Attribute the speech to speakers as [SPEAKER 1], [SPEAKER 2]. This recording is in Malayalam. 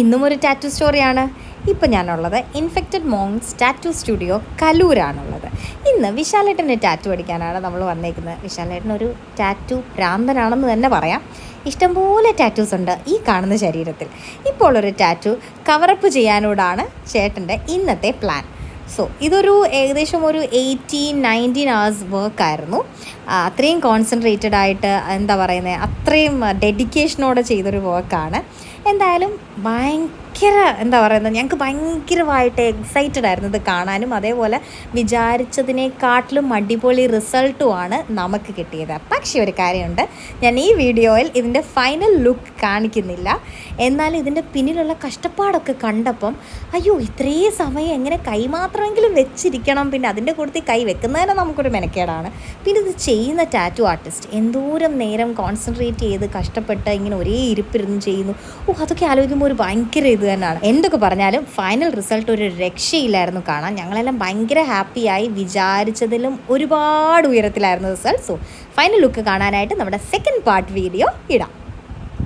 [SPEAKER 1] ഇന്നും ഒരു ടാറ്റു സ്റ്റോറിയാണ്. ഇപ്പം ഞാനുള്ളത് ഇൻഫെക്റ്റഡ് മോങ്സ് ടാറ്റു സ്റ്റുഡിയോ കലൂരാണുള്ളത്. ഇന്ന് വിശാലേട്ടൻ്റെ ടാറ്റു അടിക്കാനാണ് നമ്മൾ വന്നേക്കുന്നത്. വിശാലേട്ടനൊരു ടാറ്റു ഭ്രാന്തനാണെന്ന് തന്നെ പറയാം. ഇഷ്ടംപോലെ ടാറ്റൂസ് ഉണ്ട് ഈ കാണുന്ന ശരീരത്തിൽ. ഇപ്പോൾ ഒരു ടാറ്റു കവറപ്പ് ചെയ്യാനോടാണ് ചേട്ടൻ്റെ ഇന്നത്തെ പ്ലാൻ. ഇതൊരു ഏകദേശം ഒരു 18-19 hours വർക്കായിരുന്നു. അത്രയും കോൺസെൻട്രേറ്റഡ് ആയിട്ട് എന്താ പറയുന്നത്, അത്രയും ഡെഡിക്കേഷനോടെ ചെയ്തൊരു വർക്കാണ്. എന്തായാലും എന്താ പറയുന്നത്, ഞങ്ങൾക്ക് ഭയങ്കരമായിട്ട് എക്സൈറ്റഡ് ആയിരുന്നു ഇത് കാണാനും. അതേപോലെ വിചാരിച്ചതിനേക്കാട്ടിലും അടിപൊളി റിസൾട്ടുമാണ് നമുക്ക് കിട്ടിയത്. പക്ഷേ ഒരു കാര്യമുണ്ട്, ഞാൻ ഈ വീഡിയോയിൽ ഇതിൻ്റെ ഫൈനൽ ലുക്ക് കാണിക്കുന്നില്ല. എന്നാൽ ഇതിൻ്റെ പിന്നിലുള്ള കഷ്ടപ്പാടൊക്കെ കണ്ടപ്പം അയ്യോ, ഇത്രയും സമയം എങ്ങനെ കൈ മാത്രമെങ്കിലും വെച്ചിരിക്കണം, പിന്നെ അതിൻ്റെ കൂട്ടത്തിൽ കൈ വെക്കുന്നതിന് നമുക്കൊരു മെനക്കേടാണ്. പിന്നെ ഇത് ചെയ്യുന്ന ടാറ്റു ആർട്ടിസ്റ്റ് എന്തോരം നേരം കോൺസെൻട്രേറ്റ് ചെയ്ത് കഷ്ടപ്പെട്ട് ഇങ്ങനെ ഒരേ ഇരിപ്പിരുന്ന് ചെയ്യുന്നു. അതൊക്കെ ആലോചിക്കുമ്പോൾ ഒരു ഭയങ്കര ഇത് തന്നെയാണ്. എന്തൊക്കെ പറഞ്ഞാലും ഫൈനൽ റിസൾട്ട് ഒരു രക്ഷയില്ലായിരുന്നു കാണാൻ. ഞങ്ങളെല്ലാം ഭയങ്കര ഹാപ്പിയായി. വിചാരിച്ചതിലും ഒരുപാട് ഉയരത്തിലായിരുന്നു റിസൾട്ട്. ഫൈനൽ ലുക്ക് കാണാനായിട്ട് നമ്മുടെ സെക്കൻഡ് പാർട്ട് വീഡിയോ ഇടാം.